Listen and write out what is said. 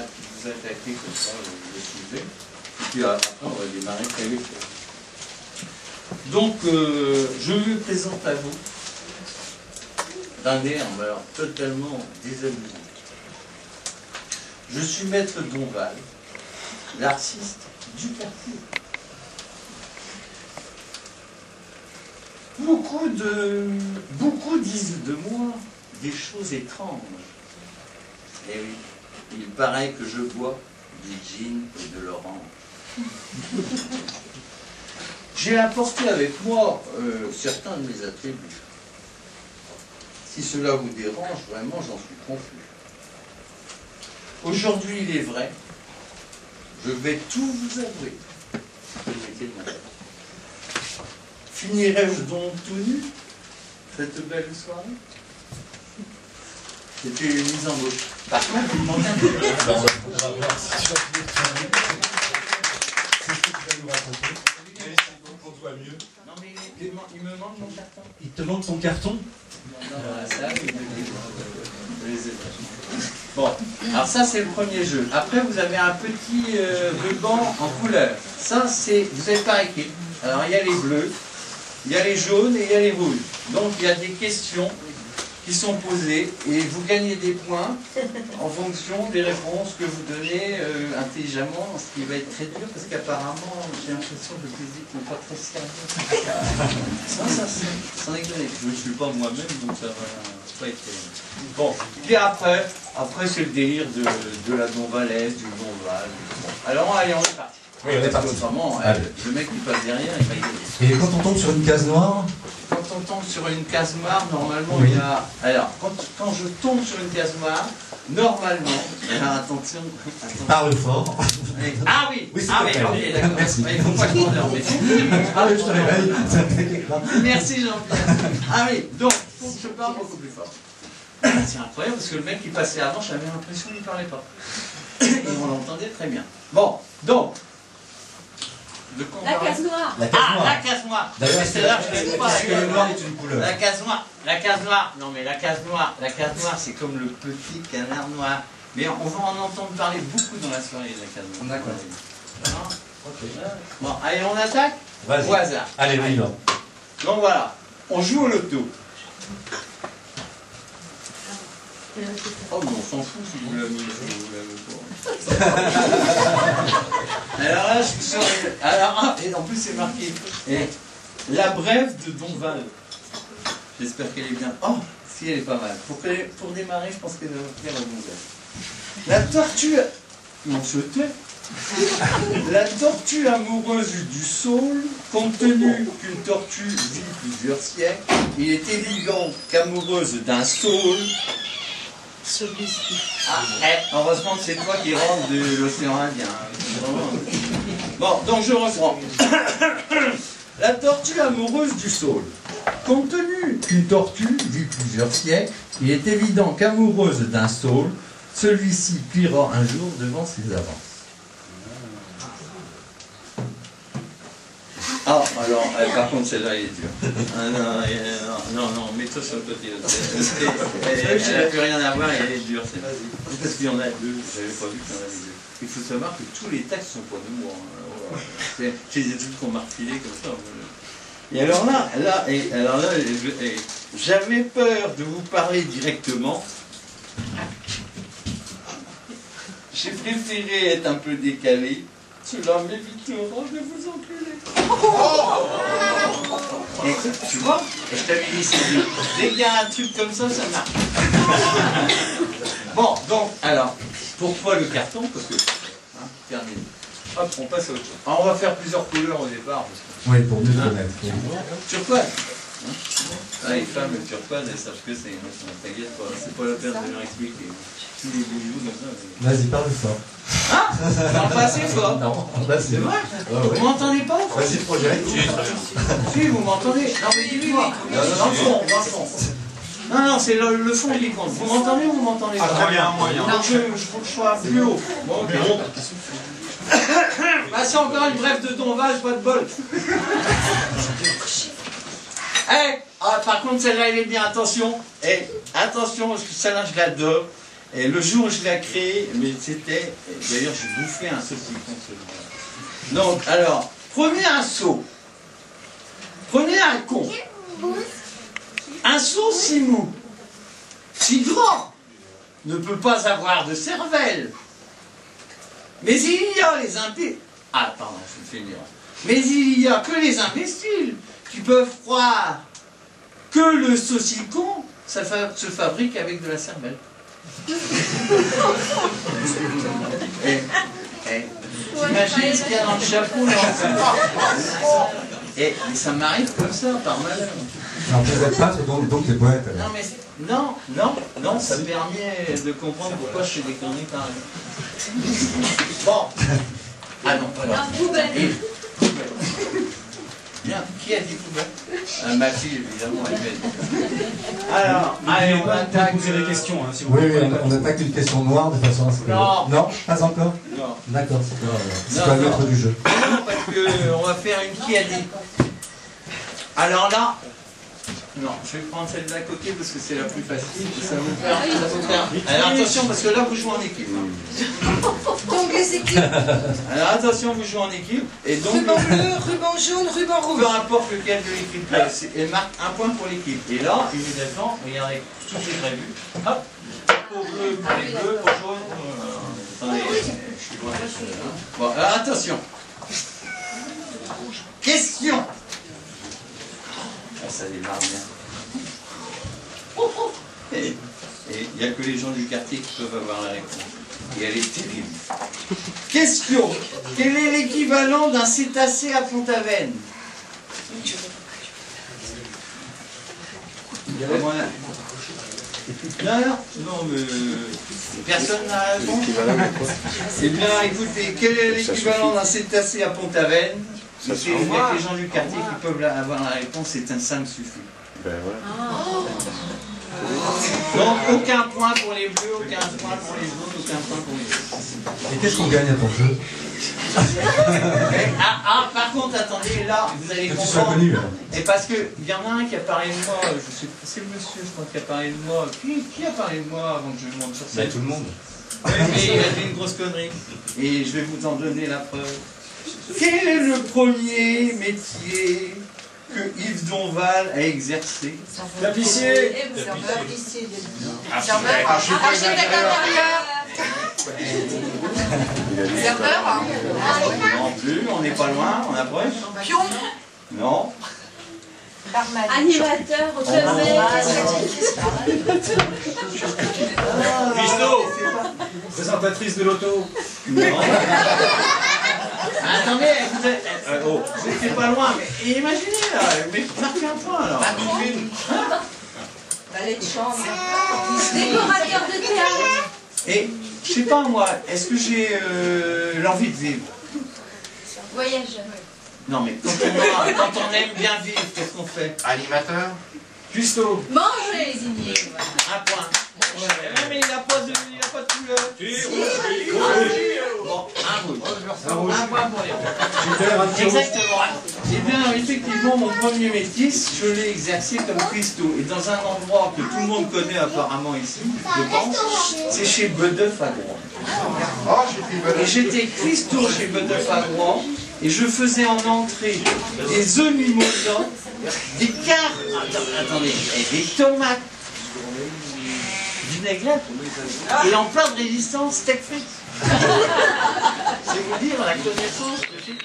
vous attaquer comme ça le sujet. Et puis après, on va démarrer très vite. Donc, je me présente à vous d'un air alors, totalement désamusé. Je suis maître Donval, l'artiste du quartier. Beaucoup disent de moi des choses étranges. Eh oui, il paraît que je bois du gin et de l'orange. J'ai apporté avec moi certains de mes attributs. Si cela vous dérange, vraiment, j'en suis confus. Aujourd'hui, il est vrai, je vais tout vous avouer. Finirai-je donc tout nu cette belle soirée? C'était une mise en bouche. Par contre, il manque un peu. On va voir si tu vas nous raconter. Qu'on te voit mieux. Non, mais il me manque mon carton. Il te manque ton carton? Non, ça, bon, alors ça c'est le premier jeu. Après vous avez un petit ruban en couleur. Ça c'est, vous avez par équipe. Alors il y a les bleus, il y a les jaunes et il y a les rouges. Donc il y a des questions qui sont posées et vous gagnez des points en fonction des réponses que vous donnez intelligemment, ce qui va être très dur parce qu'apparemment j'ai l'impression que le public n'est pas très sérieux. Ça, sans déconner. Je ne suis pas moi-même donc ça va pas être... Bon, puis après c'est le délire de la Donvalaise, du Donval. Bon. Alors allez, on est parti. Oui, on est parti. Autrement, le mec qui passe derrière, il va y aller. Et quand on tombe sur une case noire? Quand on tombe sur une case noire, normalement, oui. Il y a... Alors, quand je tombe sur une case noire, normalement... Alors, attention... Parle fort. Ah oui, oui, ah oui, ok, d'accord. Merci. Il ne faut pas que je m'endorme. Ah oui, je te réveille. Merci Jean-Pierre. Ah oui, donc, il faut que je parle beaucoup plus fort. C'est incroyable, parce que le mec qui passait avant, j'avais l'impression qu'il ne parlait pas. Et on l'entendait très bien. Bon, donc... La case noire. La case noire. La case noire. D'ailleurs, c'est là je ne sais pas. Parce que le noir est une couleur. La case noire. Non mais la case noire, c'est comme le petit canard noir. Mais on va en entendre parler beaucoup dans la soirée de la case noire. D'accord. Ok. Bon, allez, on attaque. Vas-y. Au hasard. Allez, on y va. Donc voilà, on joue au loto. Oh mais on s'en fout si vous l'avez mis, si vous l'avez pas. Alors là, je vous sors... Alors, et en plus c'est marqué. Et la brève de Donval. J'espère qu'elle est bien. Oh, si elle est pas mal. Pour démarrer, je pense qu'elle va faire la Donval. La tortue... Non, je tais. La tortue amoureuse du saule, compte tenu qu'une tortue vit plusieurs siècles, il est évident qu'amoureuse d'un saule... Ah, heureusement que c'est toi qui rentre de l'océan Indien. Bon, donc je reprends. La tortue amoureuse du saule. Compte tenu qu'une tortue vit plusieurs siècles, il est évident qu'amoureuse d'un saule, celui-ci pliera un jour devant ses avances. Ah, alors, par contre, celle-là, elle est dure. Ah, non, mets-toi sur le côté. Elle n'a plus rien à voir et elle est dure, c'est parce qu'il y en a deux. J'avais pas vu qu'il y en avait deux. Il faut savoir que tous les textes sont pas de moi. J'ai des trucs qu'on m'a refilés comme ça. Et alors là, j'avais peur de vous parler directement. J'ai préféré être un peu décalé. Cela m'évitera de vous enculer. Et tu vois, je t'avais dit, c'est dur. Dès qu'il y a un truc comme ça, ça marche. Bon, donc, alors, pourquoi le carton? Parce que, terminé. Hop, on passe à autre chose. Alors, on va faire plusieurs couleurs au départ. Parce que, oui, pour mieux connaître. Turquoise. Les femmes, le turquoise, elles savent que c'est. T'inquiète pas, c'est pas la peine de leur expliquer. Tous les bijoux comme ça. Vas-y, parle fort. Ah, parle pas assez fort. Non, vas-y. C'est vrai? Ouais. Vous m'entendez pas? Vas-y, projette. Si, vous m'entendez? Non, mais dis-moi. Dans le fond. Non, c'est le fond qui compte. Vous m'entendez ou vous m'entendez pas? Très bien, moyen. Non, je faut que je sois plus haut. Bon, ok. Bah, c'est encore une brève de Donval, pas de bol. Par contre, celle-là, elle est bien. Attention. Attention, parce que celle-là, je l'adore. Et le jour où je l'ai créé, mais c'était... D'ailleurs, j'ai bouffé un saucisson celui-là. Donc, alors, prenez un seau. Prenez un con. Un seau si mou, si grand, ne peut pas avoir de cervelle. Mais il y a les imbéciles... Ah, pardon, je me fais une erreur. Mais il y a que les imbéciles qui peuvent croire que le saucisson, ça se fabrique avec de la cervelle. T'imagines ce qu'il y a dans le chapeau là. Mais ça m'arrive comme ça, par malheur. Alors vous êtes pas donc les poètes. Non, mais non, ça permet de comprendre pourquoi je fais des conneries pareilles. Bon. Ah non, pas là. Et poubelle. Bien, qui a dit poubelle? Ma fille, évidemment, elle fait. Alors, allez, on attaque. Poser des questions, hein, si vous Oui, voulez. on attaque une question noire de façon à ce que... Non. Pas encore? Non. D'accord, c'est pas le maître du jeu. Non, parce qu'on va faire une qui a dit. Alors là, non, je vais prendre celle d'à côté parce que c'est la plus facile. Ça vous faire. Alors attention, parce que là, vous jouez en équipe. Donc les équipes. Alors attention, vous jouez en équipe. Et donc, Ruban bleu, ruban jaune, ruban rouge. peu importe lequel de l'équipe, elle marque un point pour l'équipe. Et là, immédiatement, regardez, tout est prévu. Hop, au bleu pour les bleus, au jaune. Attendez, je suis loin de ça. Bon, alors attention. Question. Ah, ça démarre bien. Et il n'y a que les gens du quartier qui peuvent avoir la réponse. Et elle est terrible. Question. Quel est l'équivalent d'un cétacé à Pont-Aven? Non, mais personne n'a la réponse. Eh bien, écoutez, quel est l'équivalent d'un cétacé à Pont-Aven? Il n'y a que les gens du quartier qui peuvent avoir la réponse, c'est un ça me suffit. Ben voilà. Donc, aucun point pour les bleus, aucun point pour les jaunes, aucun point pour les jaunes. Et qu'est-ce qu'on gagne à ton jeu? Par contre, attendez, là, vous allez Que tu sois comprendre. connu, là. Et parce qu'il y en a un qui a parlé de moi, je sais pas, c'est le monsieur, je crois, qui a parlé de moi. Qui a parlé de moi avant que je monte sur scène? Tout le monde. Oui, mais il a fait une grosse connerie. Et je vais vous en donner la preuve. Quel est le premier métier que Yves Donval a exercé? Tapissier. Architecte intérieur. Serveur. Non plus, on n'est pas loin, on approche. Pion. Non. Animateur au club. Christo. Présentatrice de l'auto. Non. Attendez, vous étiez pas loin, mais imaginez là, mais marquez un point alors. Valet de chambre. Décorateur de théâtre. Et je sais pas moi, est-ce que j'ai l'envie de vivre? Voyageur. Non mais quand on aime bien vivre, qu'est-ce qu'on fait? Animateur. Custo, Manger désigné. un point. Ouais, mais il n'a pas de couleur. Bon, un rouge. Un point pour les rouges. Exactement. Eh bien, effectivement, mon premier métis, je l'ai exercé comme cuistot. Et dans un endroit que tout le monde connaît apparemment ici, je pense, c'est chez Bedeuf à Groix. Oh, j'ai fait Et j'étais cuistot chez Bedeuf à Groix, et je faisais en entrée des œufs mimosa, des attendez, et des tomates, vinaigrette, et en plat de résistance, steak frites. C'est vous dire la connaissance que j'ai.